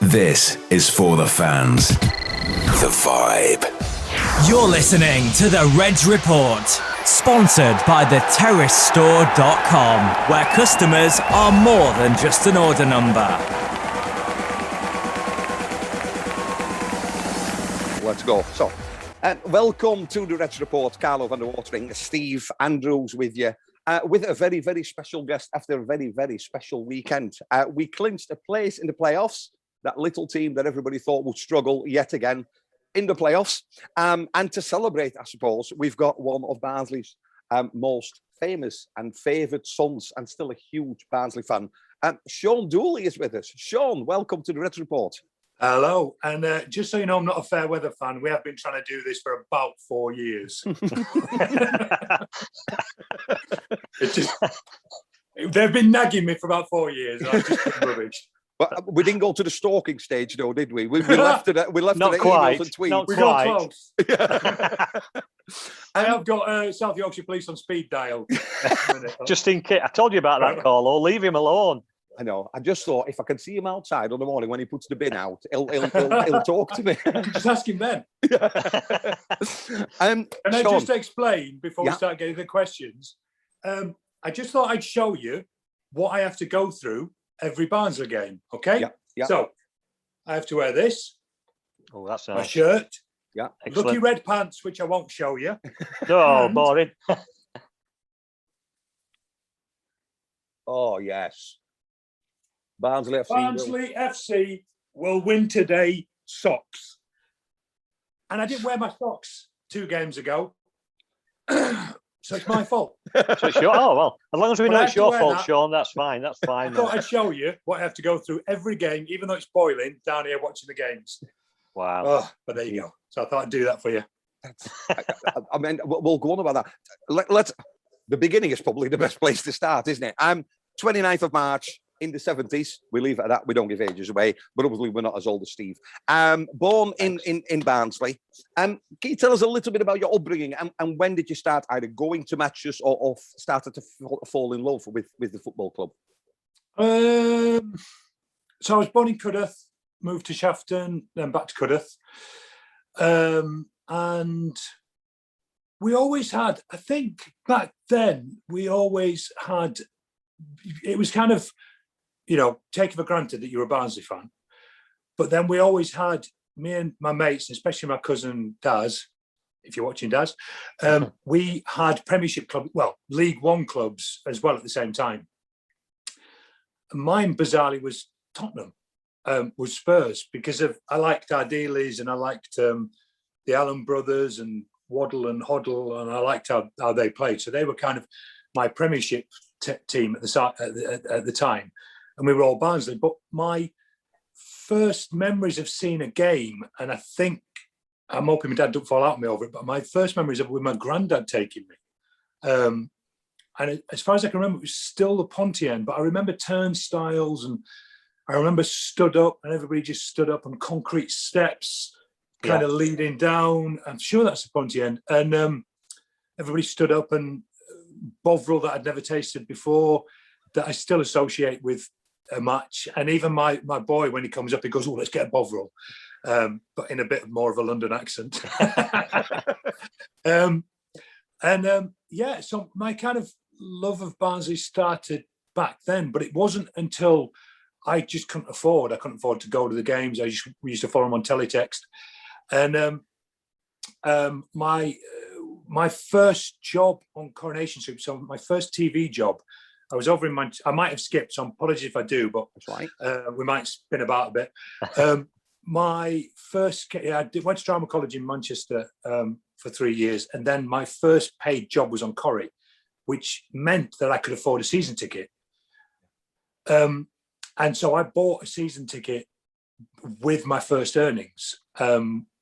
This is for the fans. The Vibe. You're listening to the Reds Report, sponsored by theterracestore.com, where customers are more than just an order number. Let's go. So, welcome to the Reds Report. Carlo van der Watering, Steve Andrews with you, with a very, very special guest after a very, very special weekend. We clinched a place in the playoffs, that little team that everybody thought would struggle yet again in the playoffs. And to celebrate, I suppose, we've got one of Barnsley's most famous and favoured sons, and still a huge Barnsley fan. Shaun Dooley is with us. Shaun, welcome to the Reds Report. Hello, and just so you know, I'm not a fair weather fan. We have been trying to do this for about 4 years. They've been nagging me for about 4 years. I've just been rubbish. But we didn't go to the stalking stage, though, did we? We left it. We left Not it at quite. emails and tweets. Not We quite. got close. I have got South Yorkshire Police on speed dial. Just in case. I told you about that, Carlo. Leave him alone. I know. I just thought if I can see him outside on the morning when he puts the bin out, he'll talk to me. Just ask him then. Can I just explain before we start getting the questions? I just thought I'd show you what I have to go through every Barnsley game, okay? Yeah. So, I have to wear this. Oh, that's My nice. shirt. Yeah. Excellent. Lucky red pants, which I won't show you. Oh, And- boring. Oh, yes. Barnsley FC. Barnsley FC will win today socks. And I didn't wear my socks 2 games ago. So it's my fault. So it's your, oh, well, as long as we But know I it's have to your wear fault, that. Shaun, that's fine. That's I fine. thought I'd show you what I have to go through every game, even though it's boiling down here watching the games. Wow. Oh, but there you go. So I thought I'd do that for you. I mean, we'll go on about that. Let's. The beginning is probably the best place to start, isn't it? 29th of March in the 70s. We leave it at that. We don't give ages away, but obviously we're not as old as Steve. Born in Barnsley. Can you tell us a little bit about your upbringing and when did you start either going to matches or started to fall in love with the football club? So I was born in Cudworth, moved to Shafton, then back to Cudworth. And we always had, I think back then, we always had, it was kind of, taken for granted that you were a Barnsley fan. But then we always had, me and my mates, especially my cousin Daz, if you're watching Daz, we had Premiership club, League One clubs as well at the same time. And mine, bizarrely, was Tottenham, was Spurs, because I liked Ardiles and I liked the Allen brothers and Waddle and Hoddle, and I liked how they played. So they were kind of my Premiership team at the time. And we were all Barnsley. But my first memories of seeing a game, and I think, I'm hoping my dad don't fall out on me over it, but my first memories of with my granddad taking me. And as far as I can remember, it was still the Pontian, but I remember turnstiles and I remember stood up and everybody just stood up on concrete steps, kind of leading down. I'm sure that's the Pontian. And everybody stood up and Bovril that I'd never tasted before, that I still associate with a match. And even my boy, when he comes up, he goes, "Oh, let's get a Bovril," but in a bit more of a London accent. So my kind of love of Barnsley started back then, but it wasn't until I just couldn't afford to go to the games. We used to follow them on teletext. And my first job on Coronation Street, so my first TV job, I was over in Manchester. I might have skipped, so apologies if I do, but That's right. We might spin about a bit. My first, I went to drama college in Manchester for 3 years, and then my first paid job was on Corrie, which meant that I could afford a season ticket. And so I bought a season ticket with my first earnings,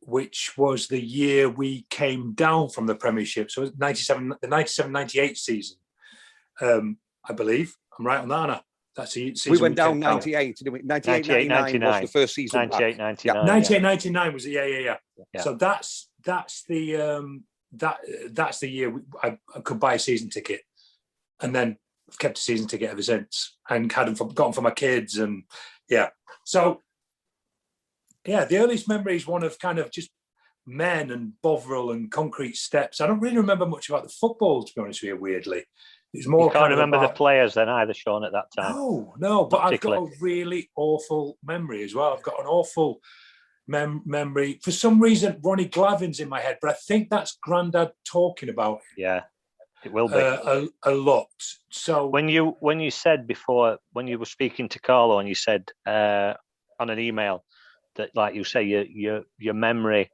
which was the year we came down from the Premiership. So it was the 97-98 season, I believe. I'm right on that, Anna. That's the season We went down 98, didn't we? 98-99 was the first season. 98-99. 98-99 was it? Yeah. So that's the year I could buy a season ticket, and then I've kept a season ticket ever since, and got them for my kids, and yeah. So Yeah, the earliest memory is one of kind of just men and Bovril and concrete steps. I don't really remember much about the football, to be honest with you, weirdly. It's more You can't kind of remember about... the players then either, Sean, at that time. No, but I've got particularly. a really awful memory as well. I've got an awful memory. For some reason, Ronnie Glavin's in my head, but I think that's Grandad talking about Yeah, it will be. a lot. So when you said before, when you were speaking to Carlo and you said on an email that, like you say, your memory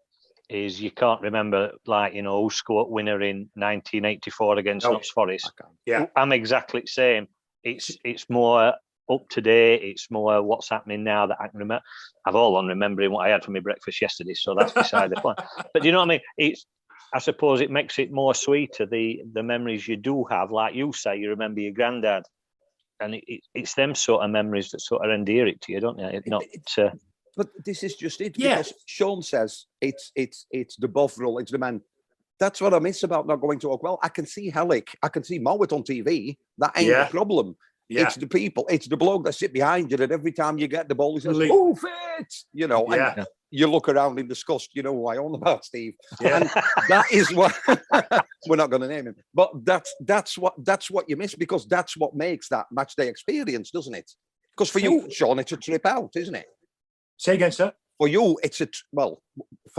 is you can't remember, like, who scored winner in 1984 against Notts Forest. Yeah, I'm exactly the same. It's more up to date. It's more what's happening now that I can remember. I've all on remembering what I had for my breakfast yesterday, so that's beside the point. But you know what I mean? I suppose it makes it more sweeter, the memories you do have. Like you say, you remember your granddad, and it's them sort of memories that sort of endear it to you, don't they? But this is just it. Yeah. Because Sean says it's the Bovril, it's the man. That's what I miss about not going to Oakwell. I can see Hellick, I can see Mowat on TV. That ain't the problem. Yeah. It's the people, it's the bloke that sit behind you that every time you get the ball, he says, "Oh, fit!" And you look around in disgust. You know who I own about, Steve. Yeah. And that is what we're not going to name him, but that's what you miss, because that's what makes that match day experience, doesn't it? Because for you, Sean, it's a trip out, isn't it? Say again, sir. For you, it's for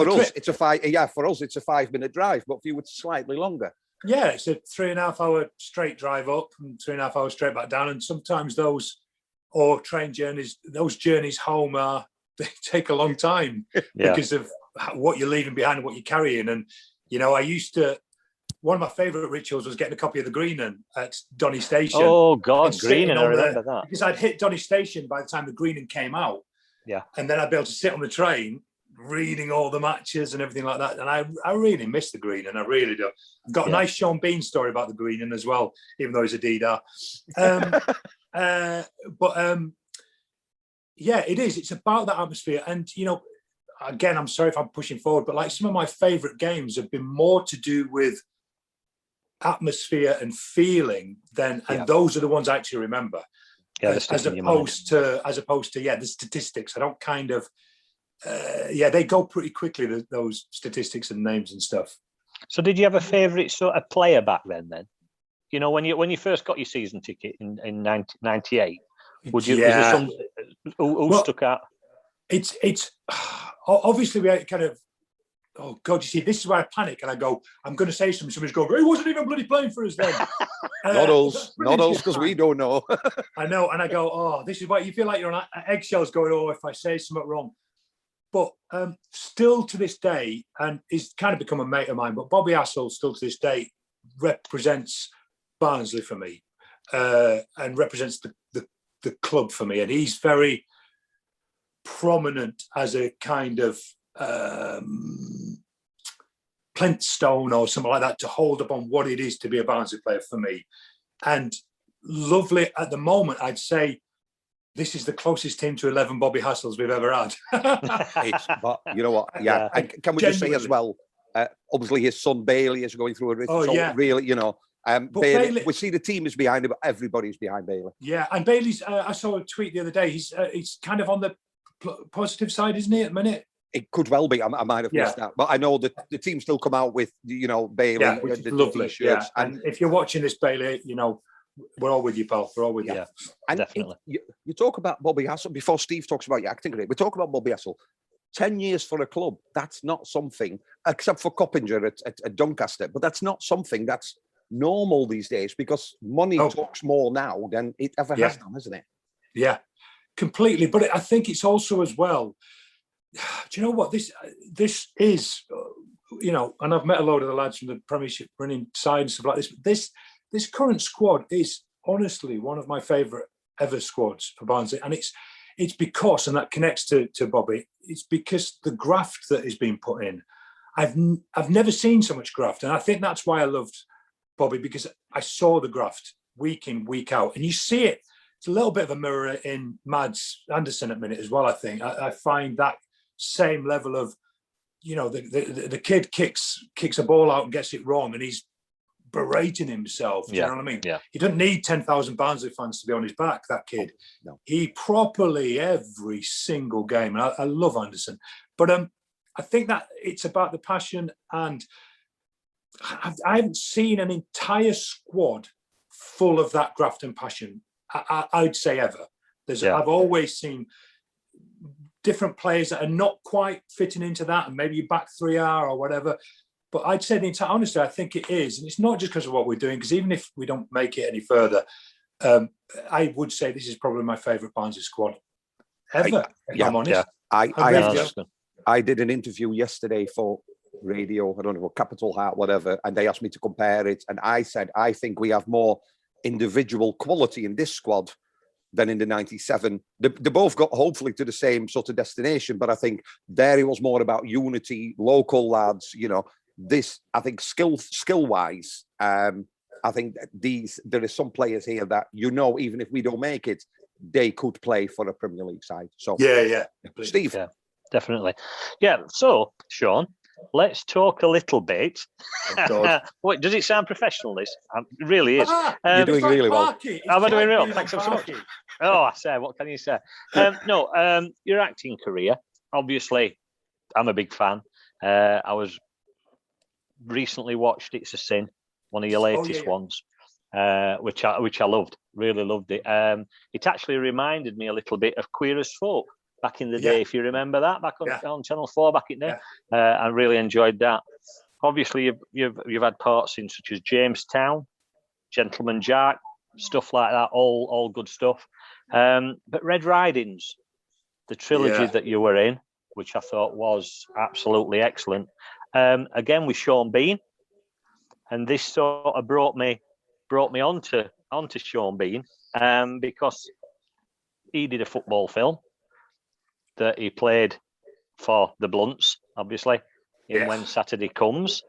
us, trip. it's a 5. Yeah, for us, it's a 5-minute drive, but for you, it's slightly longer. Yeah, it's a 3.5 hour straight drive up and 3.5 hours straight back down. And sometimes those train journeys, those journeys home they take a long time because of what you're leaving behind and what you're carrying. And, I used to, one of my favourite rituals was getting a copy of the Greenan at Donny Station. Oh, God, Greenan, I remember that. Because I'd hit Donny Station by the time the Greenan came out. Yeah. And then I'd be able to sit on the train reading all the matches and everything like that. And I really miss the Greenan. I really do. I've got a nice Sean Bean story about the Greenan as well, even though he's a Dida. Yeah, it is. It's about that atmosphere. And, again, I'm sorry if I'm pushing forward, but like some of my favourite games have been more to do with atmosphere and feeling and those are the ones I actually remember. As opposed to the statistics. I don't kind of they go pretty quickly, those statistics and names and stuff. So did you have a favourite sort of player back then? When you first got your season ticket in 1998, was there some who stuck out? It's obviously we had kind of, oh God, you see, this is where I panic and I go, I'm going to say something. Somebody's going, he wasn't even bloody playing for us then. Not us, because we don't know. I know, and I go, oh, this is why you feel like you're on eggshells going, oh, if I say something wrong. But still to this day, and he's kind of become a mate of mine, but Bobby Hassel still to this day represents Barnsley for me and represents the club for me. And he's very prominent as a kind of plinth stone or something like that to hold up on what it is to be a Barnsley player for me. And lovely at the moment, I'd say this is the closest team to 11 Bobby Hassels we've ever had. But you know what? Yeah. And can we just say as well, obviously his son Bailey is going through a really, Bailey, we see the team is behind him, but everybody's behind Bailey. Yeah, and Bailey's, I saw a tweet the other day, he's kind of on the positive side, isn't he, at the minute? It could well be. I might have missed that, but I know that the team still come out with, Bailey, which is the lovely. T-shirts. And if you're watching this, Bailey, we're all with you, pal. We're all with you. Yeah, and definitely. You talk about Bobby Hassel before Steve talks about your acting career. We talk about Bobby Hassel. 10 years for a club. That's not something, except for Coppinger at Doncaster, but that's not something that's normal these days because money talks more now than it ever has done, hasn't it? Yeah, completely. But I think it's also as well. Do you know what this is? And I've met a load of the lads from the Premiership running side and stuff like this. This current squad is honestly one of my favourite ever squads for Barnsley, and it's because, and that connects to Bobby. It's because the graft that is being put in. I've never seen so much graft, and I think that's why I loved Bobby, because I saw the graft week in, week out, and you see it. It's a little bit of a mirror in Mads Anderson at the minute as well. I think I find that same level of, the kid kicks a ball out and gets it wrong, and he's berating himself. Do you know what I mean? Yeah. He doesn't need 10,000 Barnsley fans to be on his back, that kid. No. He properly, every single game, and I love Anderson. But I think that it's about the passion, and I haven't seen an entire squad full of that graft and passion, I'd say ever. I've always seen different players that are not quite fitting into that, and maybe your back three are or whatever. But I'd say honestly, I think it is. And it's not just because of what we're doing, because even if we don't make it any further, I would say this is probably my favourite Barnsley squad ever, if I'm honest. I did an interview yesterday for radio, I don't know, Capital Heart, whatever, and they asked me to compare it. And I said, I think we have more individual quality in this squad than in the 97. They both got hopefully to the same sort of destination, but I think there it was more about unity, local lads, you know. This, I think, skill-wise, I think there is some players here that, you know, even if we don't make it, they could play for a Premier League side. So yeah. Steve. Yeah, definitely. Yeah, so, Shaun, let's talk a little bit. Wait, does it sound professional, this? It really is. You're doing really well. Am I doing real? Thanks so much. Oh, I say, what can you say? Your acting career, obviously, I'm a big fan. I was recently watched It's a Sin, one of your latest ones, which I loved, really loved it. It actually reminded me a little bit of Queer as Folk back in the day, if you remember that, back on Channel 4 back in there. I really enjoyed that. Obviously, you've had parts in such as Jamestown, Gentleman Jack, stuff like that, all good stuff. But Red Ridings, the trilogy that you were in, which I thought was absolutely excellent. Again with Sean Bean, and this sort of brought me onto Sean Bean, because he did a football film that he played for the Blunts, obviously, in When Saturday Comes.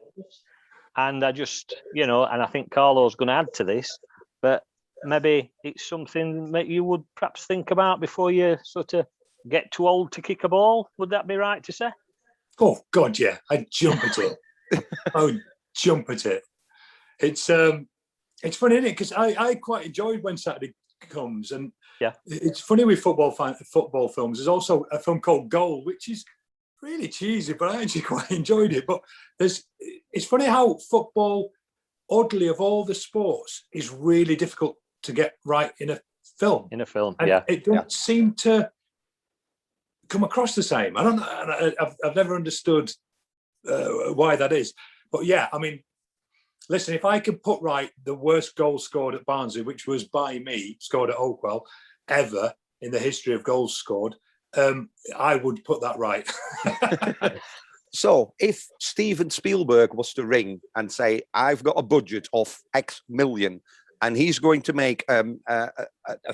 And I just, and I think Carlo's going to add to this, but maybe it's something that you would perhaps think about before you sort of get too old to kick a ball. Would that be right to say? Oh, God, yeah. I'd jump at it. I would jump at it. It's funny, isn't it? Because I quite enjoyed When Saturday Comes. And it's funny with football films. There's also a film called Goal, which is really cheesy, but I actually quite enjoyed it. But it's funny how football, oddly, of all the sports, is really difficult to get right in a film. And it don't seem to come across the same. I don't know. I've never understood why that is. But yeah, I mean, listen, if I could put right the worst goal scored at Barnsley, which was by me, scored at Oakwell, ever in the history of goals scored, I would put that right. So if Steven Spielberg was to ring and say, I've got a budget of X million, and he's going to make a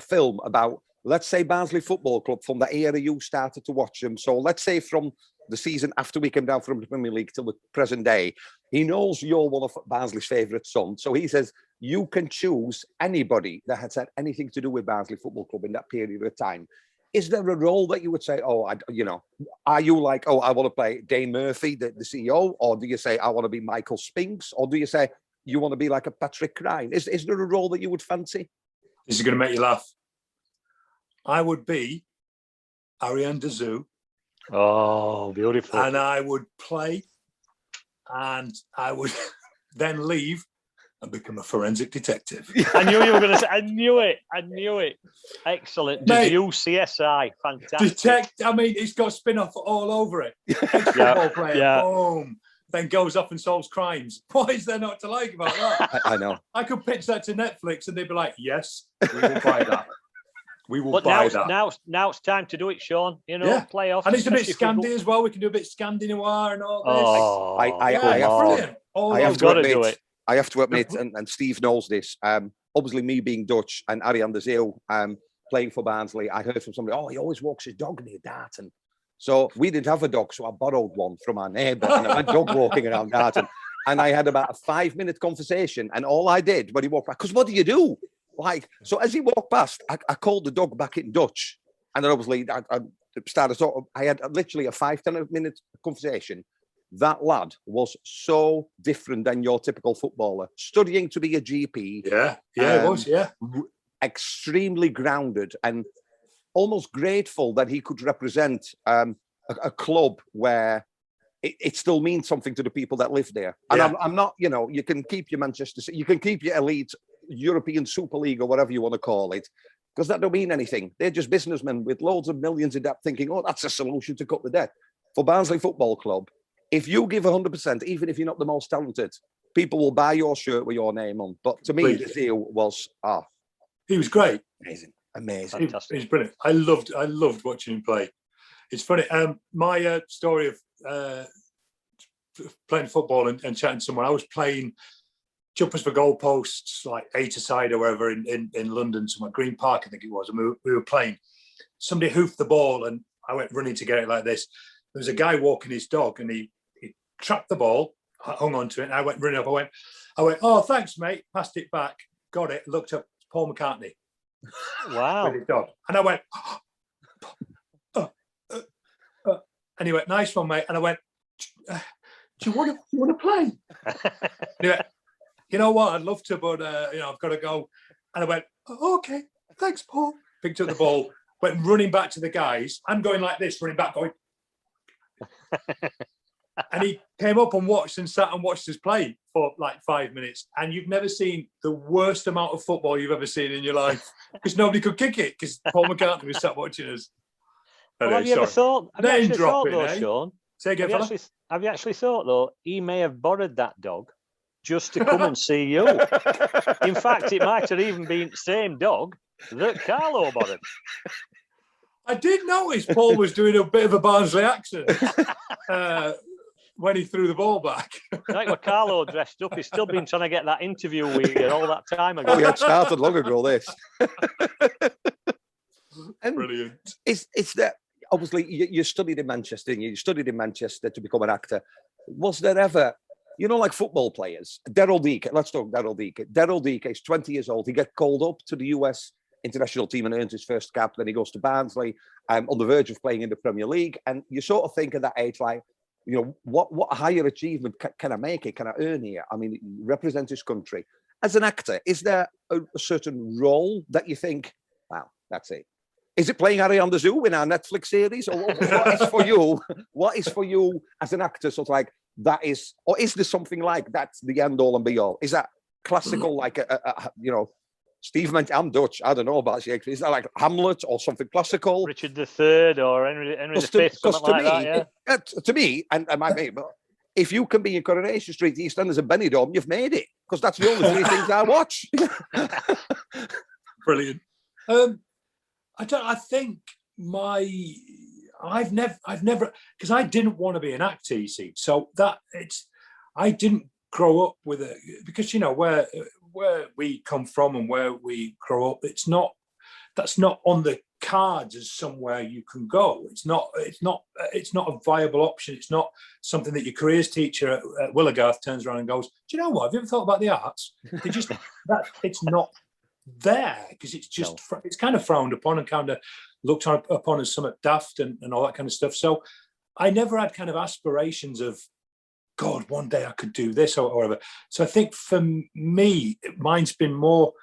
film about, let's say, Barnsley Football Club from the era you started to watch them. So let's say from the season after we came down from the Premier League till the present day, he knows you're one of Barnsley's favourite sons. So he says, you can choose anybody that has had anything to do with Barnsley Football Club in that period of time. Is there a role that you would say, are you like, I want to play Dane Murphy, the CEO? Or do you say, I want to be Michael Spinks? Or do you say, you want to be like a Patrick Ryan? Is there a role that you would fancy? This is going to make you laugh. I would be Ariane Dazou. Oh, beautiful. And I would play, and I would then leave and become a forensic detective. I knew you were going to say, I knew it. Excellent. Dazou, CSI, fantastic. I mean, it's got spin-off all over it. Ex-football player, boom. Then goes off and solves crimes. What is there not to like about that? I know. I could pitch that to Netflix and they'd be like, yes, we will buy that. We will buy that. Now it's time to do it, Sean. Playoffs. And it's a bit Scandi as well. We can do a bit Scandi noir and all this. Oh, I have to admit, and Steve knows this, obviously me being Dutch and Ariane Dazou playing for Barnsley, I heard from somebody, he always walks his dog near Darton. So we didn't have a dog, so I borrowed one from our neighbour, and I went dog walking around Darton. And I had about a 5-minute conversation, and all I did when he walked back, because what do you do? So as he walked past, I called the dog back in Dutch, and then obviously I started I had literally a 5-10 minute conversation that lad was so different than your typical footballer. Studying to be a GP. Yeah, it was, yeah. Extremely grounded and almost grateful that he could represent a club where it still means something to the people that live there. And I'm not, you can keep your Manchester City, you can keep your elite European Super League or whatever you want to call it, because that don't mean anything. They're just businessmen with loads of millions in debt thinking, oh, that's a solution to cut the debt. For Barnsley Football Club, if you give 100%, even if you're not the most talented, people will buy your shirt with your name on. But to me, the deal was, he was great. Amazing. He was brilliant. I loved watching him play. It's funny. My story of playing football and chatting to someone, I was playing jumpers for goalposts, like 8-a-side or wherever in London, somewhere, Green Park, I think it was. And we were playing. Somebody hoofed the ball and I went running to get it like this. There was a guy walking his dog and he trapped the ball, hung on to it, and I went running up. I went, oh, thanks, mate. Passed it back, got it, looked up, Paul McCartney. Wow. With his dog. And I went, and he went, nice one, mate. And I went, do you want to play? And he went, you know what, I'd love to, but I've got to go. And I went, oh, okay, thanks, Paul. Picked up the ball, went running back to the guys. I'm going like this, running back, going. And he came up and watched and sat and watched us play for like 5 minutes. And you've never seen the worst amount of football you've ever seen in your life because nobody could kick it because Paul McCartney was sat watching us. Well, have you ever thought, though, Shaun? Say again, have you actually thought, though, he may have borrowed that dog just to come and see you? In fact, it might have even been the same dog that Carlo borrowed. I did notice Paul was doing a bit of a Barnsley accent when he threw the ball back. I think when Carlo dressed up, he's still been trying to get that interview with you all that time ago. We had started long ago, this. Brilliant. It's that, obviously, you studied in Manchester, and you studied in Manchester to become an actor. Was there ever, like football players, Daryl Deacon, let's talk Daryl Deacon. Daryl Deacon is 20 years old. He gets called up to the US international team and earns his first cap. Then he goes to Barnsley, on the verge of playing in the Premier League. And you sort of think at that age, like, what higher achievement can I make it? Can I earn here? I mean, represent his country. As an actor, is there a certain role that you think, wow, that's it? Is it playing Harry on the Zoo in our Netflix series? Or what is for you? What is for you as an actor? Sort of like that is, or is there something like that's the end all and be all? Is that classical, like Steve meant I'm Dutch. I don't know about Shakespeare. Is that like Hamlet or something classical? Richard III or Henry V, something like that, yeah. To me, and my mate, but if you can be in Coronation Street, EastEnders and Benidorm, you've made it. Because that's the only three things I watch. Brilliant. I think I've never, because I didn't want to be an actor, you see. So I didn't grow up with it, because where we come from and where we grow up, that's not on the cards as somewhere you can go. It's not a viable option. It's not something that your careers teacher at Willigarth turns around and goes, do you know what, have you ever thought about the arts? It's not there, because it's just it's kind of frowned upon and kind of looked upon as somewhat daft and all that kind of stuff. So I never had kind of aspirations of, God, one day I could do this or whatever. So I think for me, mine's been more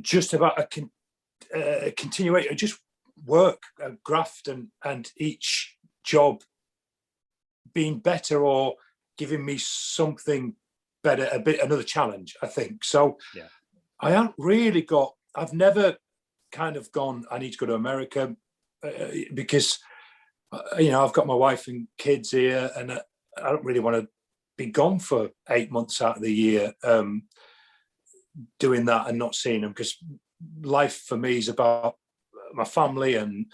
just about a continuation, just work, graft, and each job being better or giving me something better, another challenge, I think. So yeah. I haven't really I've never kind of gone, I need to go to America because, I've got my wife and kids here, and I don't really want to be gone for 8 months out of the year doing that and not seeing them, because life for me is about my family. And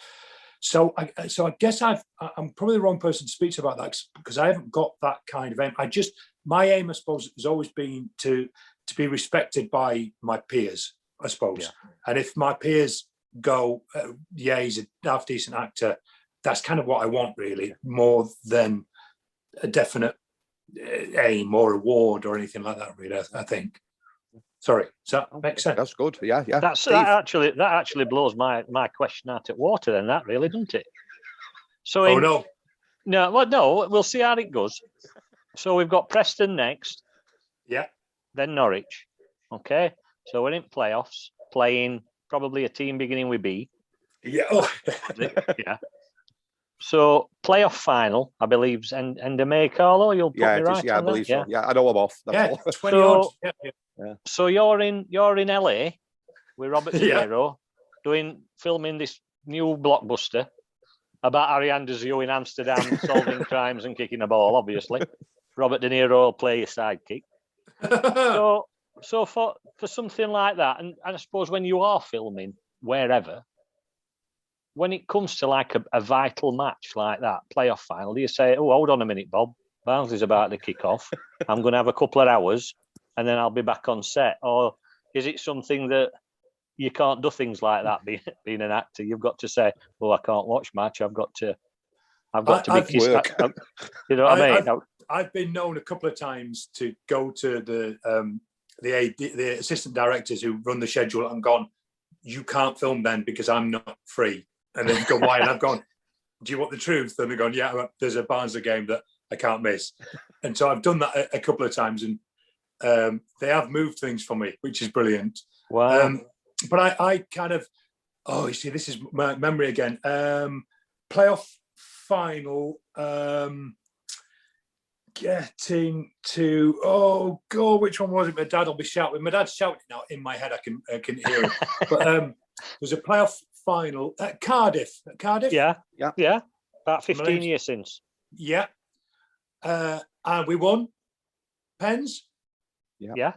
so I guess I'm probably the wrong person to speak to about that, because I haven't got that kind of aim. My aim, I suppose, has always been to be respected by my peers, I suppose. Yeah. And if my peers go, he's a half decent actor, that's kind of what I want, really, more than a definite aim or award or anything like that, really, I think. Sorry, does that make sense? That's good. Yeah. That actually blows my question out of water, then, that really, doesn't it? So no. No, well, no, we'll see how it goes. So we've got Preston next. Yeah. Then Norwich. Okay. So we're in playoffs, playing probably a team beginning with B. Yeah. Oh. Yeah. So playoff final, I believe, end of May, Carlo. You'll put me right. I believe so. Yeah, I know I'm off. That's all. 20 odd. Yeah. So you're in LA with Robert De Niro filming this new blockbuster about Harry Anderson in Amsterdam solving crimes and kicking a ball, obviously. Robert De Niro will play your sidekick. So for something like that, and I suppose when you are filming wherever, when it comes to like a vital match like that, playoff final, do you say, oh, hold on a minute, Bob, Barnsley's about to kick off. I'm going to have a couple of hours and then I'll be back on set? Or is it something that you can't do things like that being an actor? You've got to say, oh, I can't watch match. I've got to be kissed. You know what I mean? I've been known a couple of times to go to the assistant directors who run the schedule and gone, you can't film then because I'm not free. And then go, why? And I've gone, do you want the truth? And they're going, yeah, there's a Barnsley game that I can't miss. And so I've done that a couple of times, and they have moved things for me, which is brilliant. Wow. But I kind of, you see, this is my memory again. Playoff final, getting to, which one was it? My dad will be shouting. My dad's shouting now in my head. I can hear it. But there was a playoff final at Cardiff. Yeah. About 15 years since. Yeah. And we won. Pens. Yeah.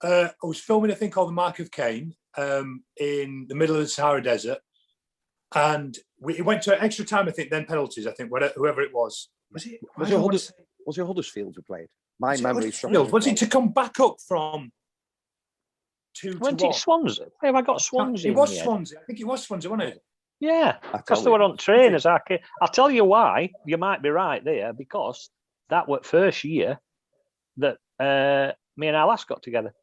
I was filming a thing called The Mark of Cain in the middle of the Sahara Desert. And it went to extra time, I think, then penalties, I think, whoever it was. Was it Huddersfield who played? My memory is was it to come back up from 2-1? Wasn't it Swansea? Have I got Swansea? It was Swansea. I think it was Swansea, wasn't it? Yeah, because they were on trainers. I'll tell you why. You might be right there, because that was first year that me and our lass got together.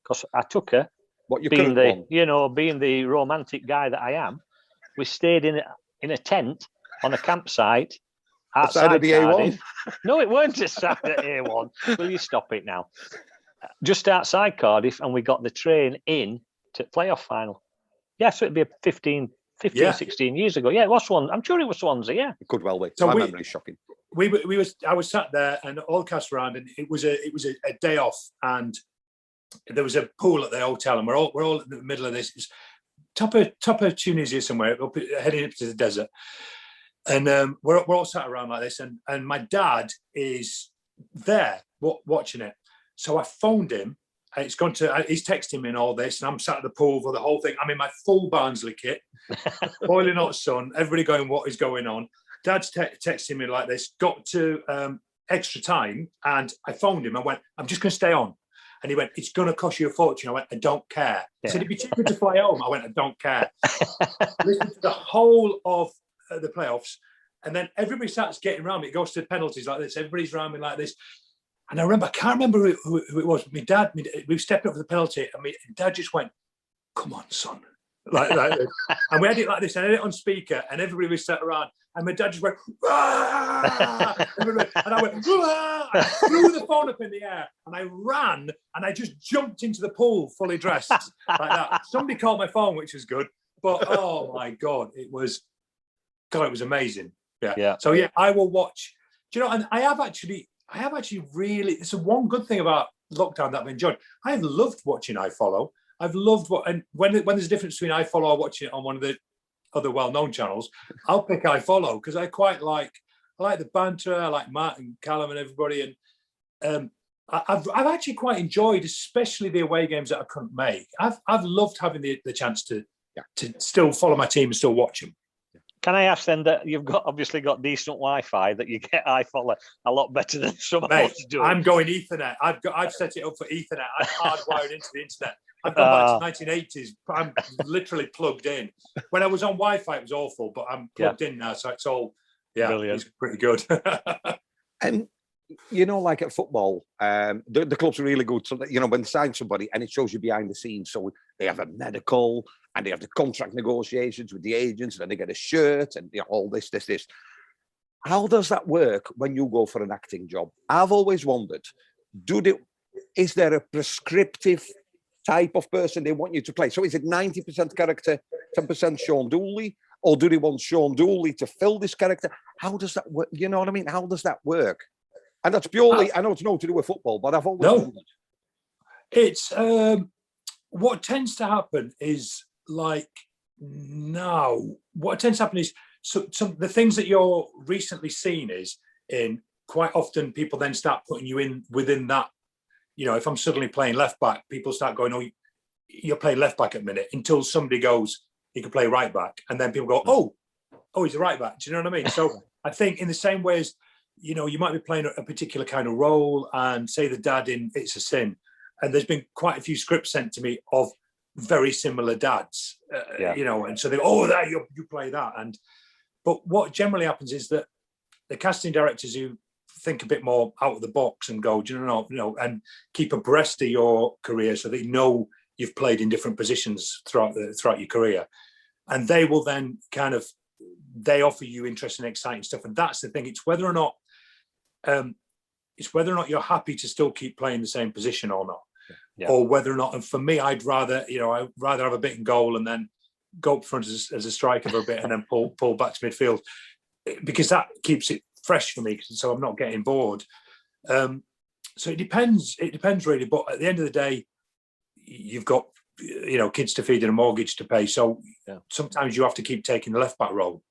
Because I took her, being the romantic guy that I am. We stayed in a tent on a campsite outside of the A1. No, it weren't outside the A1. Will you stop it now? Just outside Cardiff, and we got the train in to playoff final. Yeah, so it'd be 15, 16 years ago. Yeah, it was Swansea. I'm sure it was Swansea, yeah. It could well be. So my memory is shocking. I was sat there, and all cast around, and it was a day off, and there was a pool at the hotel, and we're all in the middle of this. It's top of Tunisia somewhere, heading up to the desert. And we're all sat around like this, and my dad is there watching it. So I phoned him. He's texting me and all this, and I'm sat at the pool for the whole thing. I'm in my full Barnsley kit, boiling hot sun, everybody going, what is going on? Dad's texting me like this, got to extra time, and I phoned him. I went, I'm just going to stay on. And he went, it's going to cost you a fortune. I went, I don't care. He said, it'd be cheaper to fly home. I went, I don't care. Listen to the whole of the playoffs, and then everybody starts getting around me. It goes to penalties like this. Everybody's around me like this. And I can't remember who it was. My dad, we were stepping up for the penalty, and my dad just went, come on, son. Like this. And we had it like this, and I had it on speaker, and everybody was sat around, and my dad just went, ah! And I went, ah! I threw the phone up in the air, and I ran, and I just jumped into the pool fully dressed like that. Somebody called my phone, which was good, but oh my God, it was amazing. Yeah. So yeah, I will watch. Do you know? And I have actually really. It's one good thing about lockdown that I've enjoyed. I've loved watching iFollow. I've loved and when there's a difference between iFollow or watching it on one of the other well-known channels, I'll pick iFollow because I quite like the banter. I like Matt and Callum and everybody, and I've actually quite enjoyed, especially the away games that I couldn't make. I've loved having the chance to still follow my team and still watch them. Can I ask then that you've obviously got decent Wi-Fi that you get iFollow a lot better than some of us do? I'm going Ethernet. I've set it up for Ethernet. I'm hardwired into the internet. I've gone back to 1980s. I'm literally plugged in. When I was on Wi-Fi, it was awful, but I'm plugged in now, so it's all brilliant. It's pretty good. And like at football, the clubs are really good. So that, when they sign somebody, and it shows you behind the scenes. So they have a medical, and they have the contract negotiations with the agents, and then they get a shirt, and all this. how does that work when you go for an acting job? I've always wondered, is there a prescriptive type of person they want you to play? So is it 90% character, 10% Shaun Dooley? Or do they want Shaun Dooley to fill this character? How does that work? You know what I mean? How does that work? And that's purely, I know it's not to do with football, but I've always wondered. It's what tends to happen is like now. What tends to happen is some the things that you're recently seen is in quite often people then start putting you in within that. You know, if I'm suddenly playing left back, people start going, "Oh, you're playing left back at a minute," until somebody goes, "He can play right back," and then people go, "Oh, he's a right back." Do you know what I mean? So I think in the same way as, you know, you might be playing a particular kind of role, and say the dad in It's a Sin, and there's been quite a few scripts sent to me of very similar dads, you know, and so they, that you play that. But what generally happens is that the casting directors who think a bit more out of the box and go, do you know, and keep abreast of your career so that you know you've played in different positions throughout your career, and they will then they offer you interesting, exciting stuff. And that's the thing. It's whether or not you're happy to still keep playing the same position or not, or whether or not. And for me, I'd rather have a bit in goal and then go up front as a striker for a bit and then pull back to midfield, because that keeps it fresh for me. So I'm not getting bored. So it depends. It depends really. But at the end of the day, you've got, you know, kids to feed and a mortgage to pay. So sometimes you have to keep taking the left back role.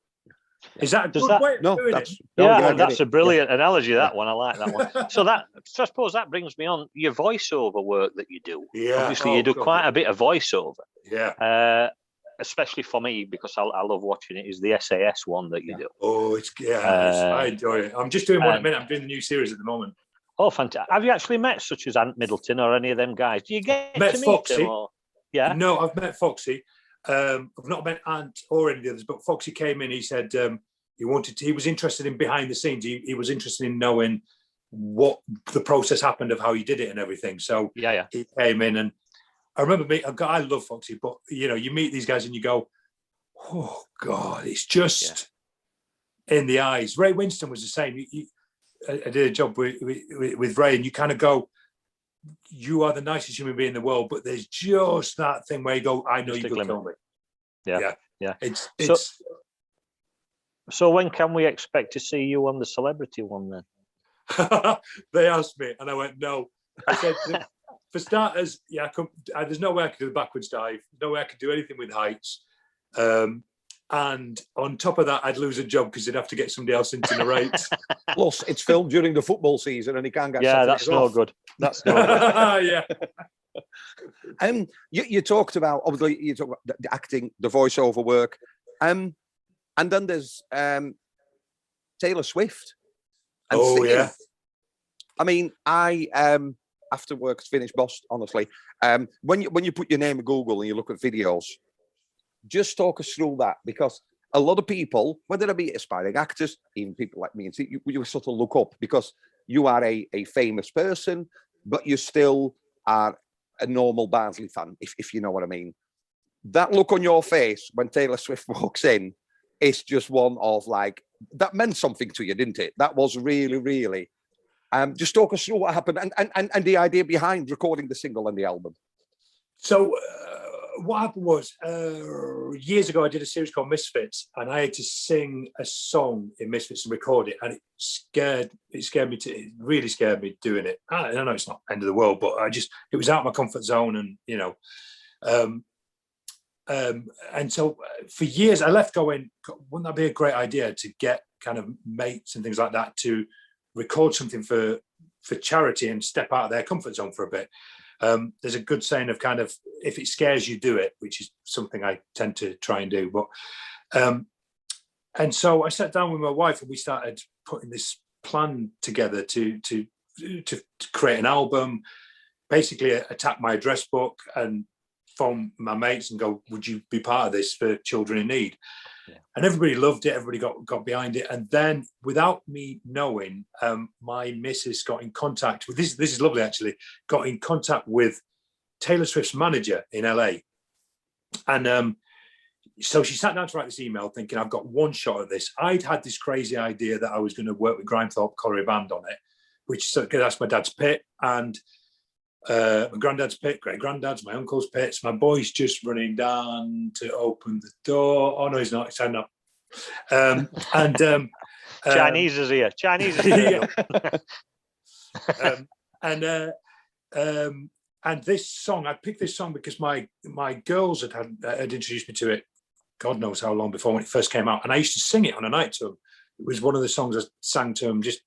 Is that a good way of doing it? That's a brilliant analogy, that one. I like that one. So I suppose that brings me on your voiceover work that you do. Yeah. Obviously, you do quite a bit of voiceover. Yeah. Especially for me, because I love watching it, is the SAS one that you do. Oh, I enjoy it. I'm just doing one at the minute. I'm doing the new series at the moment. Oh, fantastic. Have you actually met such as Ant Middleton or any of them guys? Do you get to meet Foxy. them? Or... Yeah. No, I've met Foxy. I've not met Ant or any of the others, but Foxy came in. He said he was interested in behind the scenes. He was interested in knowing what the process happened of how he did it and everything. So he came in, and I remember I love Foxy, but you know, you meet these guys and you go, oh God, it's just in the eyes. Ray Winston was the same. I did a job with Ray, and you kind of go, you are the nicest human being in the world, but there's just that thing where you go, I know you could kill me. Yeah. It's So when can we expect to see you on the celebrity one then? They asked me, and I went, no. I said, for starters, there's no way I could do the backwards dive. No way I could do anything with heights. And on top of that, I'd lose a job because they'd have to get somebody else in to narrate. Plus, it's filmed during the football season, and he can't get. That's no good. That's no good. Yeah. You talked about, obviously, you talk about the acting, the voiceover work, and then there's Taylor Swift. And singing. Yeah. I mean, after work's finished, boss. Honestly, when you put your name in Google and you look at videos, just talk us through that, because a lot of people, whether they be aspiring actors, even people like me, and you sort of look up because you are a famous person, but you still are a normal Barnsley fan, if you know what I mean. That look on your face when Taylor Swift walks in, it's just one of like, that meant something to you, didn't it? That was really, really. Just talk us through what happened and the idea behind recording the single and the album. So what happened was, years ago, I did a series called Misfits, and I had to sing a song in Misfits and record it, and it really scared me doing it. I know it's not the end of the world, but it was out of my comfort zone, and you know, and so for years I left going, wouldn't that be a great idea to get kind of mates and things like that to record something for charity and step out of their comfort zone for a bit. There's a good saying of kind of, if it scares you, do it, which is something I tend to try and do. But and so I sat down with my wife and we started putting this plan together to create an album, basically attack my address book and phone my mates and go, would you be part of this for children in need? Yeah. And everybody loved it. Everybody got behind it. And then without me knowing, my missus got in contact with, this is lovely actually, got in contact with Taylor Swift's manager in LA. And So she sat down to write this email thinking, I've got one shot at this. I'd had this crazy idea that I was going to work with Grimethorpe Colliery Band on it, which that's my dad's pit and my granddad's pit, great granddad's, my uncle's pits. My boy's just running down to open the door. Oh no, he's not. He's heading up. Chinese is here. Chinese is here. And this song, I picked this song because my girls had introduced me to it. God knows how long before when it first came out, and I used to sing it on a night to them. It was one of the songs I sang to them just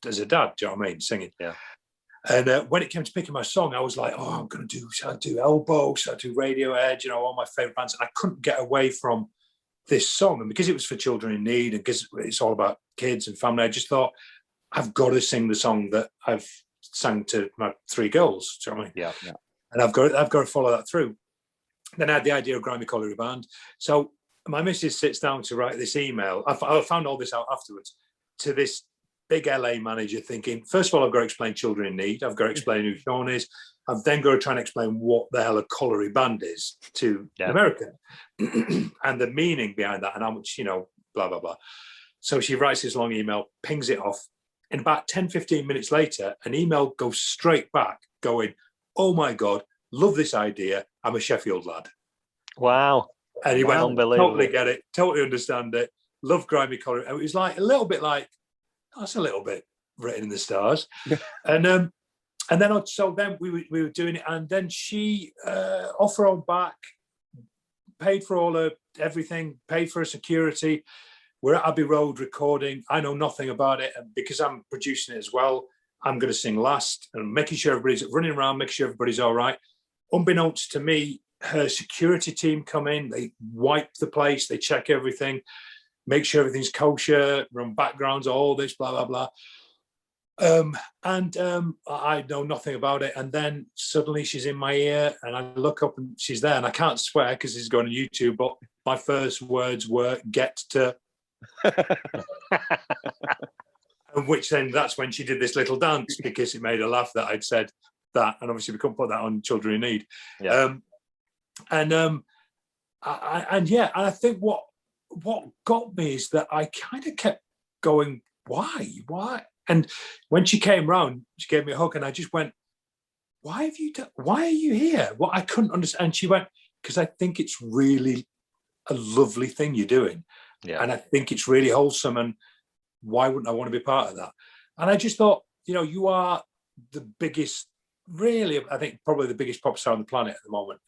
as a dad. Do you know what I mean? Singing. Yeah. And when it came to picking my song, I was like, "Oh, I'm going to do. Shall I do Elbow? Shall I do Radiohead? You know, all my favorite bands." And I couldn't get away from this song, and because it was for children in need, and because it's all about kids and family, I just thought I've got to sing the song that I've sang to my 3 girls. Do you know what I mean? Yeah, yeah. And I've got to follow that through. Then I had the idea of Grimy Colliery Band. So my missus sits down to write this email. I found all this out afterwards to this big LA manager thinking, first of all, I've got to explain children in need. I've got to explain who Shaun is. I've then got to try and explain what the hell a colliery band is to America and the meaning behind that and how much, blah, blah, blah. So she writes this long email, pings it off. And about 10, 15 minutes later, an email goes straight back going, "Oh my God, love this idea. I'm a Sheffield lad." Wow. And he went, "Totally get it, totally understand it. Love Grimy Colliery." And it was like a little bit like, that's a little bit written in the stars. And then we were doing it, and then she off her own back, paid for all her everything, paid for her security. We're at Abbey Road recording. I know nothing about it, and because I'm producing it as well, I'm going to sing last and making sure everybody's running around, making sure everybody's all right. Unbeknownst to me, her security team come in, they wipe the place, they check everything, make sure everything's kosher, run backgrounds, all this, blah, blah, blah. I know nothing about it. And then suddenly she's in my ear and I look up and she's there, and I can't swear because it's going on YouTube, but my first words were, "Get to." And that's when she did this little dance because it made her laugh that I'd said that. And obviously we couldn't put that on Children in Need. Yeah. And I think what got me is that I kind of kept going, why? And when she came round, she gave me a hug, and I just went, why are you here? Well, I couldn't understand. And she went, because I think it's really a lovely thing you're doing. Yeah. And I think it's really wholesome, and why wouldn't I want to be part of that? And I just thought, you are the biggest, really, I think probably the biggest pop star on the planet at the moment.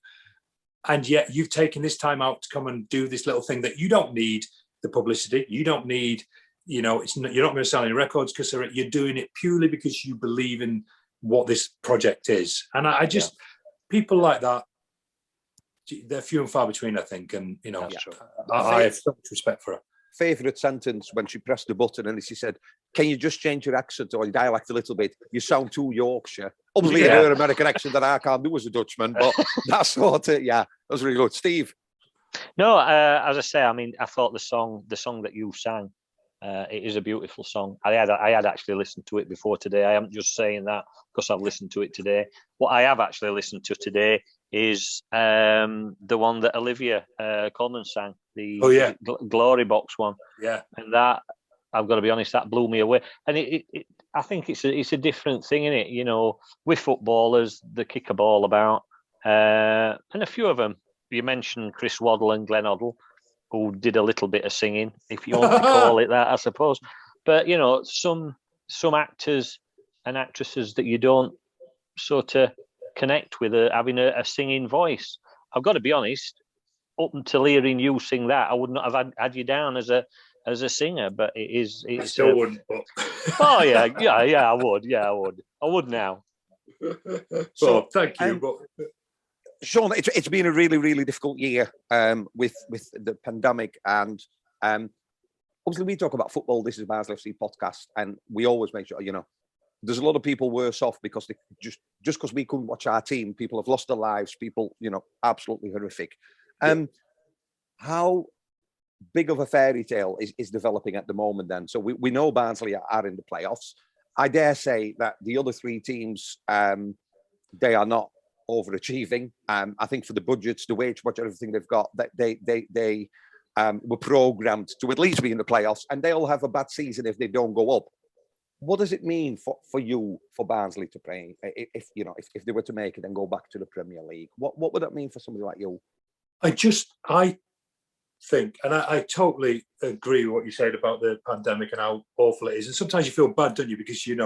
And yet you've taken this time out to come and do this little thing that you don't need the publicity. You don't need, you're not going to sell any records because you're doing it purely because you believe in what this project is. And I just, people like that, they're few and far between, I think. And, I have so much respect for her. Favourite sentence when she pressed the button and she said, "Can you just change your accent or your dialect a little bit? You sound too Yorkshire." Obviously, her American accent that I can't do as a Dutchman, but that's sort of, that was really good. Steve? No, as I say, I mean, I thought the song that you sang, it is a beautiful song. I had actually listened to it before today. I am just saying that because I've listened to it today. What I have actually listened to today is the one that Olivia Colman sang, the Glory Box one. Yeah. And that, I've got to be honest, that blew me away. And I think it's a different thing, isn't it? With footballers, they kick a ball about. And a few of them, you mentioned Chris Waddle and Glenn Hoddle, who did a little bit of singing, if you want to call it that, I suppose. But, some actors and actresses that you don't sort of connect with having a singing voice. I've got to be honest, up until hearing you sing that, I would not have had you down as a singer, but it's I still wouldn't. But... Oh yeah, I would. I would now. So thank you. But... Shaun, it's been a really, really difficult year with the pandemic, and obviously we talk about football. This is a Barnsley FC podcast, and we always make sure, there's a lot of people worse off because they just because we couldn't watch our team, people have lost their lives, people, absolutely horrific. How big of a fairy tale is developing at the moment then? So we know Barnsley are in the playoffs. I dare say that the other 3 teams, they are not overachieving. I think for the budgets, the wage budget, everything they've got, that they were programmed to at least be in the playoffs, and they'll have a bad season if they don't go up. What does it mean for you, for Barnsley to play, if they were to make it and go back to the Premier League? What would that mean for somebody like you? I think, and I totally agree with what you said about the pandemic and how awful it is. And sometimes you feel bad, don't you? Because, you're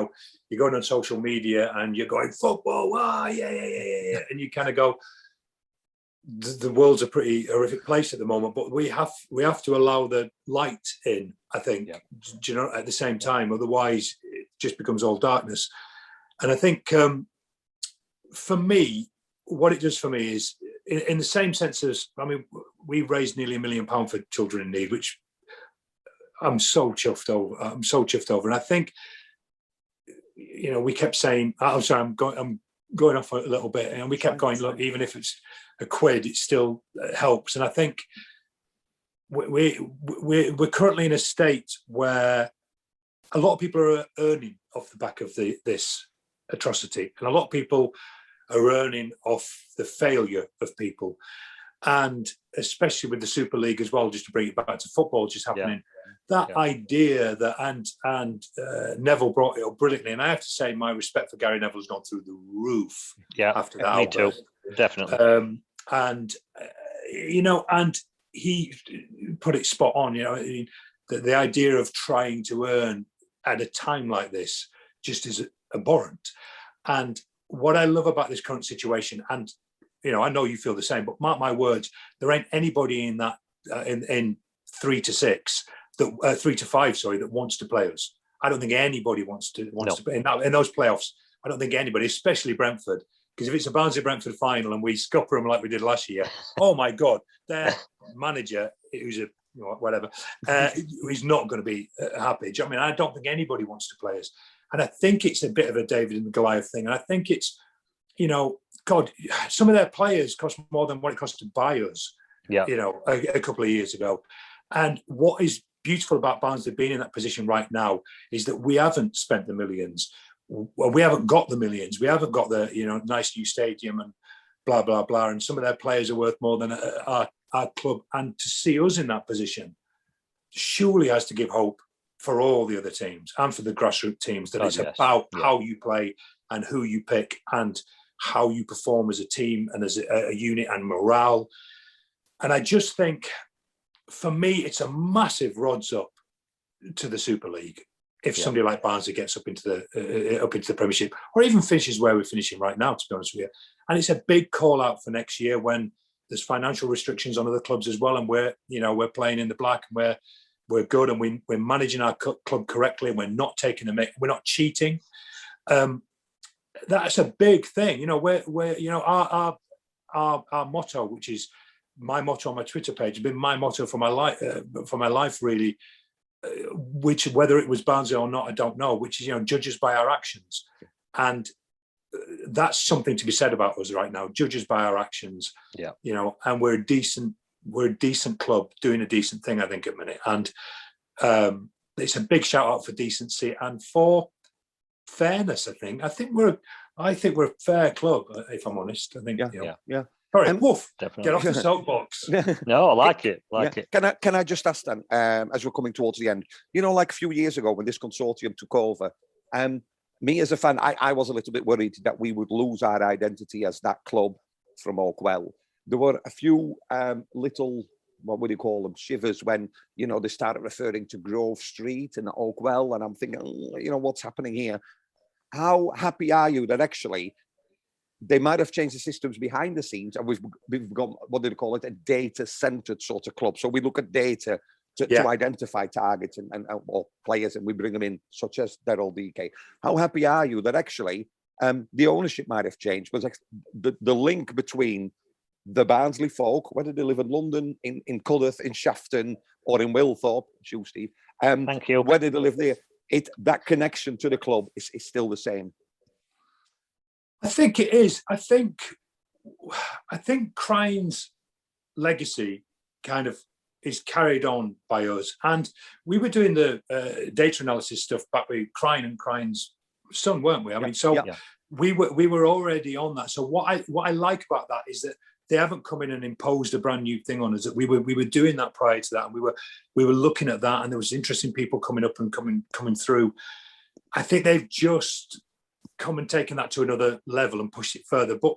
going on social media and you're going, football, yeah. And you kind of go, the world's a pretty horrific place at the moment, but we have to allow the light in, I think, at the same time. Otherwise, it just becomes all darkness. And I think for me, what it does for me is, in the same sense as, we've raised nearly £1 million for children in need, which I'm so chuffed over. And I think, we kept saying, I'm sorry, I'm going off a little bit, and we kept going, look, even if it's a quid, it still helps. And I think we're currently in a state where a lot of people are earning off the back of this atrocity, and a lot of people are earning off the failure of people, and especially with the Super League as well. Just to bring it back to football, just happening. Idea that and Neville brought it up brilliantly, and I have to say my respect for Gary Neville has gone through the roof. After that, me too, definitely. And he put it spot on. The idea of trying to earn at a time like this just is abhorrent. And what I love about this current situation, and I know you feel the same, but mark my words, there ain't anybody in that in 3 to 6. 3 to 5, that wants to play us. I don't think anybody wants to play in those playoffs. I don't think anybody, especially Brentford, because if it's a Barnsley-Brentford final and we scupper them like we did last year, oh my God, their manager, who's a whatever, is not going to be happy. Do you know what I mean? I don't think anybody wants to play us, and I think it's a bit of a David and Goliath thing. And I think it's, God, some of their players cost more than what it cost to buy us. A couple of years ago, and what is beautiful about Barnsley being in that position right now is that we haven't spent the millions. Well, we haven't got the millions. We haven't got the nice new stadium and blah blah blah. And some of their players are worth more than our club. And to see us in that position surely has to give hope for all the other teams and for the grassroots teams that it's about how you play and who you pick and how you perform as a team and as a unit and morale. And I just think, for me, it's a massive rods up to the Super League if somebody like Barnsley gets up into the Premiership, or even finishes where we're finishing right now, to be honest with you. And it's a big call out for next year when there's financial restrictions on other clubs as well, and we're playing in the black, and we're good, and we're managing our club correctly, and we're not taking we're not cheating. That's a big thing. Our motto, which is my motto on my Twitter page, has been my motto for my life, really. Which, whether it was Barnsley or not, I don't know. Which is, judge us by our actions, and that's something to be said about us right now. Judge us by our actions. And we're a decent club doing a decent thing, I think, at the minute. And it's a big shout out for decency and for fairness. I think we're a fair club, if I'm honest. I think. Yeah. Sorry, Wolf, definitely. Get off the soapbox. No, I like it. Can I just ask then, as we're coming towards the end, like a few years ago when this consortium took over, me as a fan, I was a little bit worried that we would lose our identity as that club from Oakwell. There were a few little, what would you call them, shivers when, they started referring to Grove Street and Oakwell, and I'm thinking, what's happening here? How happy are you that actually they might have changed the systems behind the scenes, and we've got, what do they call it, a data-centered sort of club. So we look at data to identify targets or players, and we bring them in, such as Daryl DK. How happy are you that actually the ownership might have changed? Because the link between the Barnsley folk, whether they live in London, in Cudworth, in Shafton, or in Wilthorpe, Steve, thank you. Whether they live there, that connection to the club is still the same. I think it is. I think Crine's legacy kind of is carried on by us. And we were doing the data analysis stuff back with Crine and Crine's son, weren't we? I mean, we were already on that. So what I like about that is that they haven't come in and imposed a brand new thing on us. That we were doing that prior to that, and we were looking at that, and there was interesting people coming up and coming through. I think they've just come and taken that to another level and pushed it further. But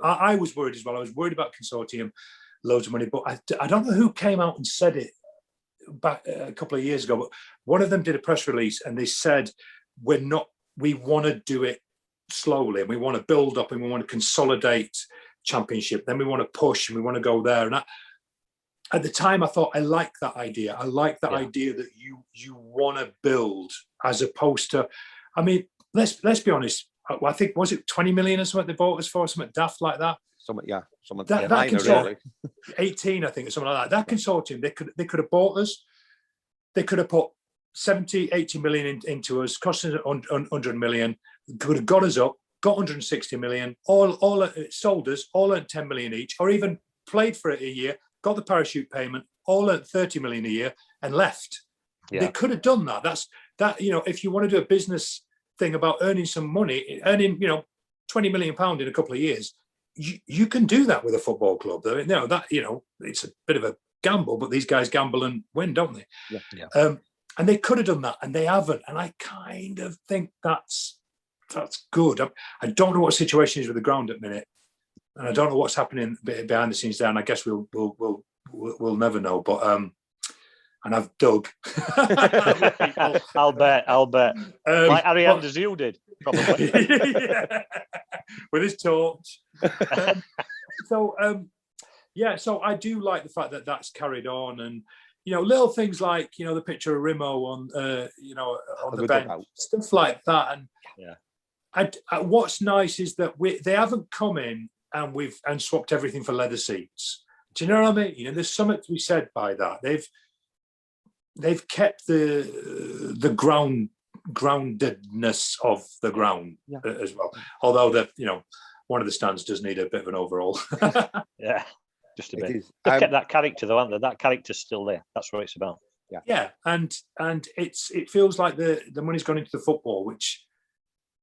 I was worried as well. I was worried about consortium, loads of money, but I don't know who came out and said it back a couple of years ago. But one of them did a press release and they said, we want to do it slowly, and we want to build up, and we want to consolidate Championship. Then we want to push, and we want to go there. And at the time, I thought I like that idea. I like that idea that you want to build, as opposed to, I mean, let's be honest. I think, was it 20 million or something they bought us for, something daft like that? That consortium, 18, I think, or something like that. That consortium, they could have bought us. They could have put 70, 80 million into us, costing 100 million, could have got us up, got 160 million, all sold us, all earned 10 million each, or even played for it a year, got the parachute payment, all earned 30 million a year and left. Yeah. They could have done that. That's that, if you want to do a business thing about earning some money, earning, 20 million pound in a couple of years, you can do that with a football club. It's a bit of a gamble, but these guys gamble and win, don't they? Yeah. And they could have done that, and they haven't. And I kind of think that's good. I don't know what the situation is with the ground at the minute, and I don't know what's happening behind the scenes there. And I guess we'll never know. But and I've dug. I'll bet. Like Harry Andersfield did, probably. With his torch. So I do like the fact that that's carried on, and little things like the picture of Rimo on on the bench, stuff like that. And what's nice is that they haven't come in and swapped everything for leather seats. Do you know what I mean? There's something to be said by that. They've kept the groundedness of the ground as well. Although one of the stands does need a bit of an overhaul. Yeah, just a bit. They've kept that character though, haven't they? That character's still there. That's what it's about. Yeah, and it feels like the money's gone into the football, which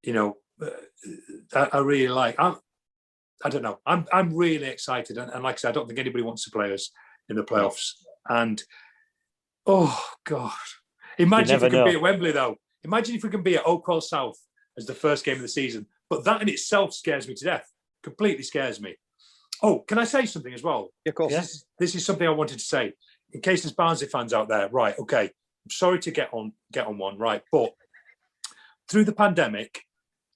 I really like. I don't know. I'm really excited, and like I said, I don't think anybody wants to play us in the playoffs. And oh God, imagine if we can be at Wembley though. Imagine if we can be at Oakwell South as the first game of the season. But that in itself scares me to death. Completely scares me. Oh, can I say something as well? Yeah, of course. This is something I wanted to say. In case there's Barnsley fans out there, right, okay. I'm sorry to get on one, right? But through the pandemic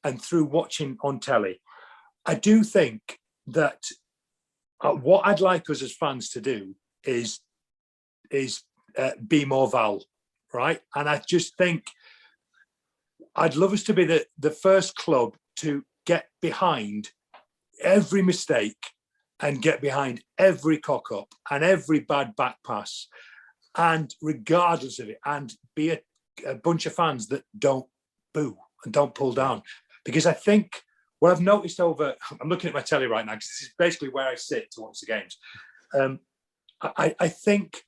and through watching on telly, I do think that what I'd like us as fans to do is be more Val, right? And I just think I'd love us to be the first club to get behind every mistake and get behind every cock-up and every bad back pass, and regardless of it, and be a bunch of fans that don't boo and don't pull down. Because I think what I've noticed I'm looking at my telly right now, because this is basically where I sit to watch the games. I think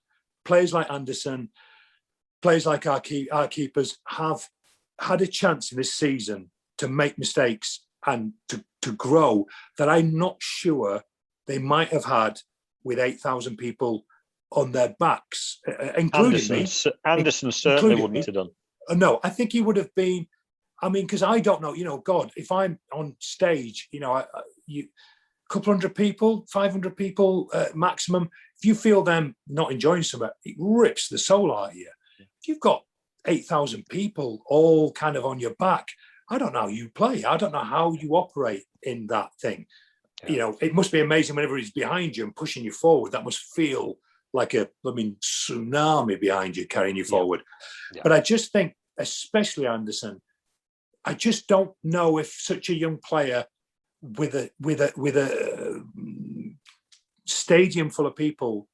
players like Anderson, players like our keepers have had a chance in this season to make mistakes and to grow that I'm not sure they might have had with 8,000 people on their backs, including me. Anderson certainly wouldn't have done. No, I think he would have been. I mean, because I don't know, God, if I'm on stage, a couple hundred people, 500 people maximum, if you feel them not enjoying something, it rips the soul out of you. If you've got 8,000 people all kind of on your back, I don't know how you play. I don't know how you operate in that thing. Yeah. It must be amazing whenever he's behind you and pushing you forward. That must feel like a tsunami behind you, carrying you forward. Yeah. But I just think, especially Anderson, I just don't know if such a young player with a stadium full of people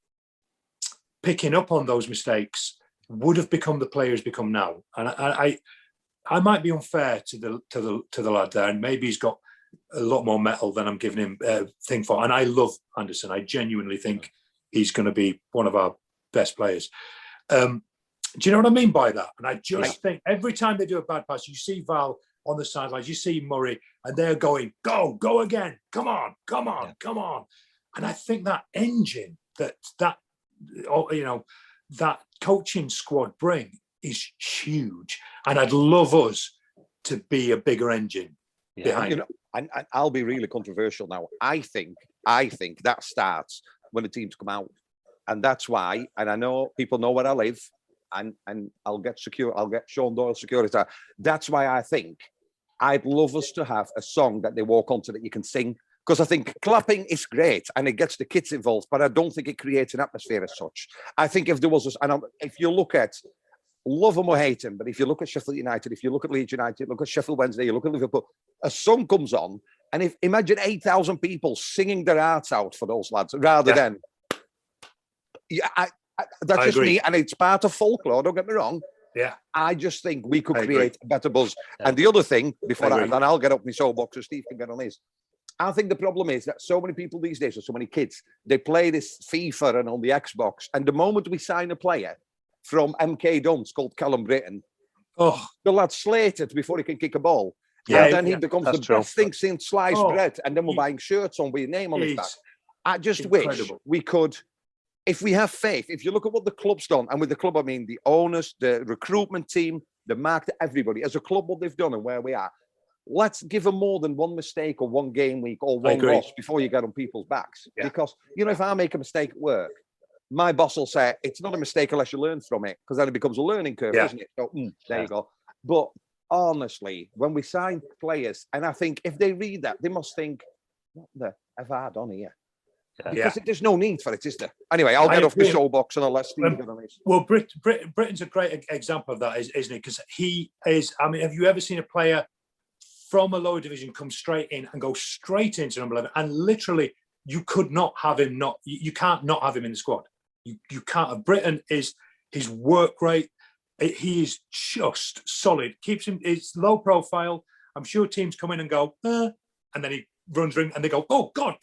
picking up on those mistakes would have become the player he's become now. And I might be unfair to the lad there, and maybe he's got a lot more metal than I'm giving him thing for. And I love Anderson. I genuinely think he's going to be one of our best players. Do you know what I mean by that? And I just think every time they do a bad pass, you see Val on the sidelines. You see Murray, and they're going, go again, come on, come on. And I think that engine that coaching squad bring is huge. And I'd love us to be a bigger engine behind it. And I'll be really controversial now. I think that starts when the teams come out. And that's why, and I know people know where I live, and I'll get Shaun Doyle security. That's why I think I'd love us to have a song that they walk onto that you can sing. Because I think clapping is great and it gets the kids involved, but I don't think it creates an atmosphere as such. I think if there was, if you look at, love him or hate him, but if you look at Sheffield United, if you look at Leeds United, look at Sheffield Wednesday, you look at Liverpool, a song comes on, and imagine 8,000 people singing their hearts out for those lads, rather than, that's just me, and it's part of folklore, don't get me wrong. Yeah. I just think we could create a better buzz. Yeah. And the other thing, and I'll get up my soapbox so Steve can get on his. I think the problem is that so many people these days, or so many kids, they play this FIFA and on the Xbox. And the moment we sign a player from MK Dons called Callum Britton, the lad's slated before he can kick a ball. Yeah, and then he becomes the best thing since sliced bread. And then we're buying shirts on with your name on his back. I just wish we could, if we have faith, if you look at what the club's done, and with the club, I mean the owners, the recruitment team, the market, everybody, as a club, what they've done and where we are, let's give them more than one mistake or one game week or one loss before you get on people's backs. Yeah. Because, if I make a mistake at work, my boss will say, it's not a mistake unless you learn from it, because then it becomes a learning curve, isn't it? So, there you go. But honestly, when we sign players, and I think if they read that, they must think, what the have I done here? Because there's no need for it, is there? Anyway, I'll get off the showbox and I'll let Steve get on this. Well, Britain's a great example of that, isn't he? Because he is, have you ever seen a player from a lower division come straight in and go straight into number 11, and literally you could not have him you can't not have him in the squad. You can't. Britain is his work rate. He is just solid. Keeps him. It's low profile. I'm sure teams come in and go, and then he runs ring and they go, oh God.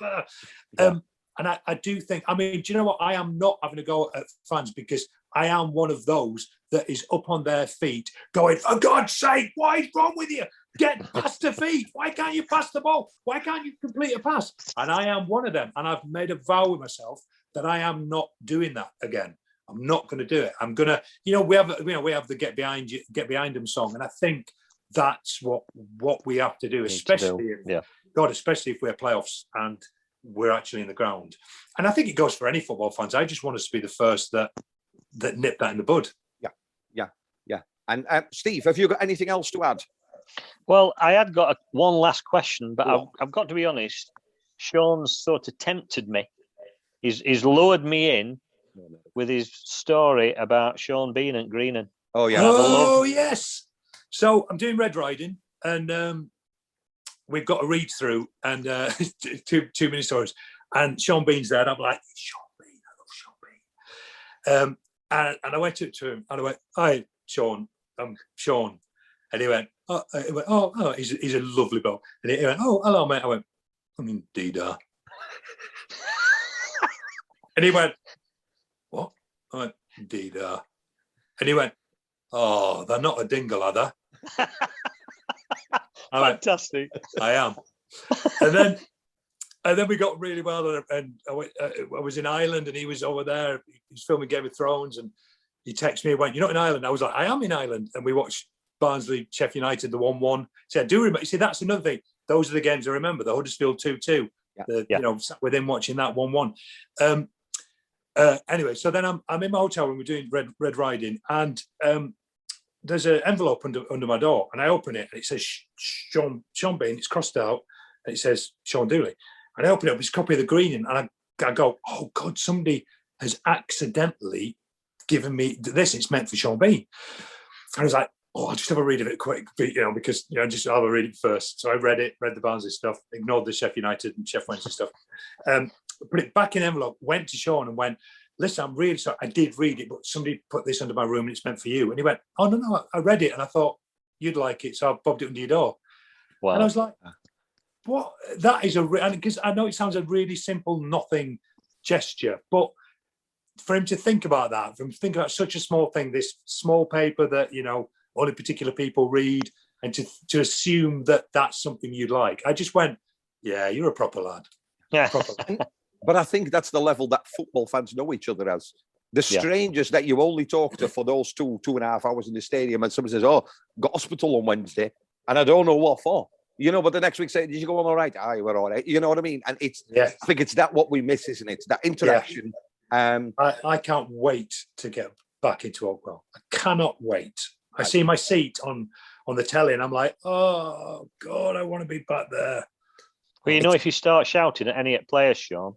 And I do think. Do you know what? I am not having a go at fans, because I am one of those that is up on their feet going, for God's sake, what is wrong with you? Get past the feet. Why can't you pass the ball? Why can't you complete a pass? And I am one of them. And I've made a vow with myself that I am not doing that again. I'm not going to do it. I'm going to, we have the Get Behind Them song. And I think that's what we have to do, especially if we're playoffs and we're actually in the ground. And I think it goes for any football fans. I just want us to be the first that nip that in the bud. Yeah. And Steve, have you got anything else to add? Well, I had got one last question, but I've got to be honest. Shaun's sort of tempted me. He's lured me in with his story about Shaun being at Greenan. Oh, yeah. Oh, yes. So I'm doing Red Riding, and we've got a read through, and 2 mini stories. And Shaun Bean's there, and I'm like, Shaun Bean, I love Shaun Bean. And I went up to him, and I went, hi, Shaun, I'm Shaun. And he went, oh, he's a lovely bloke. And he went, oh, hello, mate. I went, I'm indeed. And he went, what? I went, indeed. And he went, oh, they're not a dingle, are they? Fantastic. I am. And then we got really well, and I was in Ireland, and he was over there. He was filming Game of Thrones, and he texted me and went, you're not in Ireland? I was like, I am in Ireland. And we watched Barnsley, Sheffield United, the 1-1. See, I do remember. You see, that's another thing. Those are the games I remember. The Huddersfield 2-2. Sat with him watching that 1-1. Anyway, so then I'm in my hotel room. We're doing Red Riding, and there's an envelope under my door, and I open it, and it says Shaun Bean. It's crossed out, and it says Shaun Dooley. And I open it up. It's a copy of the Greening, and I go, oh God, somebody has accidentally given me this. It's meant for Shaun Bean. And I was like, oh, I'll just have a read of it quick, because just have a read it first. So I read the Barnsley stuff, ignored the Sheffield United and Sheffield Wednesday stuff, put it back in the envelope, went to Shaun and went, listen, I'm really sorry. I did read it, but somebody put this under my room and it's meant for you. And he went, oh, no, I read it and I thought you'd like it. So I bobbed it under your door. Wow. And I was like, what? That is because I know it sounds a really simple, nothing gesture, but for him to think about that, for him to think about such a small thing, this small paper that, only particular people read, and to assume that that's something you'd like. I just went, yeah, you're a proper lad. Yeah. Proper lad. But I think that's the level that football fans know each other as. The strangers that you only talk to for those 2.5 hours in the stadium, and someone says, "Oh, got hospital on Wednesday," and I don't know what for. But the next week say, "Did you go on all right?" "Aye, we're all right." You know what I mean? And I think it's that what we miss, isn't it? That interaction. I can't wait to get back into Oakwell. I cannot wait. I see my seat on the telly, and I'm like, oh God, I want to be back there. Well, if you start shouting at any players, Sean.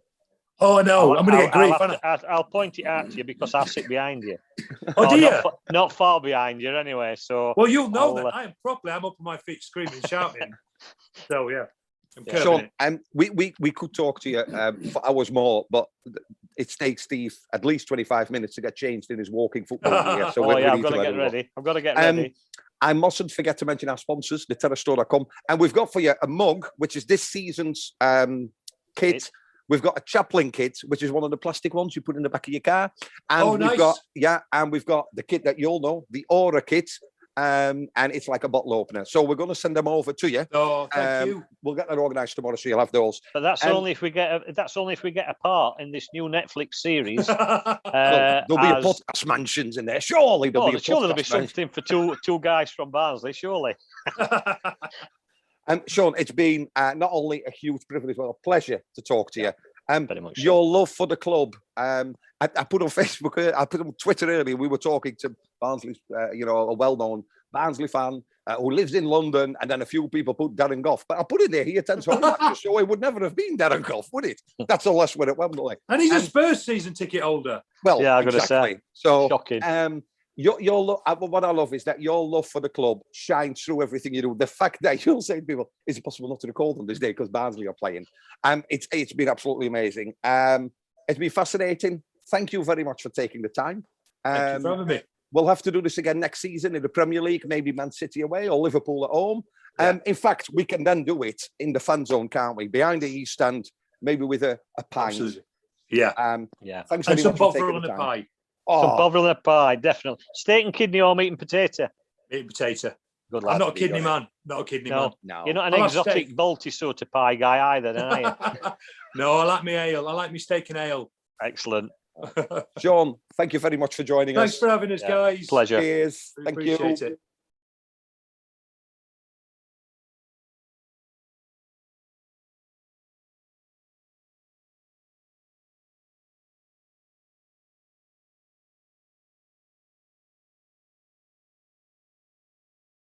Oh no, I'm going to get grief. I'll point it out to you because I'll sit behind you. Oh dear, not far behind you anyway. So well, you'll know that I'm up on my feet, screaming, shouting. So yeah. Sean, we could talk to you for hours more, but it takes Steve at least 25 minutes to get changed in his walking football gear. So I've got to get ready. I've got to get ready. I mustn't forget to mention our sponsors, theterrastore.com. And we've got for you a mug, which is this season's kit. We've got a Chaplin kit, which is one of the plastic ones you put in the back of your car. And we've got the kit that you'll know, the Aura kit. And it's like a bottle opener. So we're going to send them over to you. Oh, thank you. We'll get that organised tomorrow, so you'll have those. But that's only if we get a part in this new Netflix series. There'll be a podcast mansions in there. Surely there'll be something for two guys from Barnsley. Surely. Sean, it's been not only a huge privilege, but a pleasure to talk to you. Very much your love for the club. I put on Facebook, I put on Twitter earlier. We were talking to Barnsley, a well-known Barnsley fan who lives in London, and then a few people put Darren Gough. But I put it there. He attends home matches, so it would never have been Darren Gough, would it? That's the less when it Wembley. And he's a Spurs season ticket holder. Well, yeah, I've got to say. So shocking. What I love is that your love for the club shines through everything you do. The fact that you'll say to people, is it possible not to record on this day because Barnsley are playing? It's been absolutely amazing. It's been fascinating. Thank you very much for taking the time. Thank you for having me. We'll have to do this again next season in the Premier League, maybe Man City away or Liverpool at home. In fact, we can then do it in the fan zone, can't we? Behind the East Stand, maybe with a pint. Absolutely. Yeah. Thanks and very some much for taking bovril and the a time. pie. Some bovril and a pie, definitely. Steak and kidney or meat and potato? Meat and potato. Good lad. I'm not a kidney man. Not a kidney man. No. You're not an exotic balti sort of pie guy either, are you? No, I like me ale. I like me steak and ale. Excellent. Sean, thank you very much for joining us. Thanks for having us, guys. Pleasure. Cheers. Thank you. Appreciate it.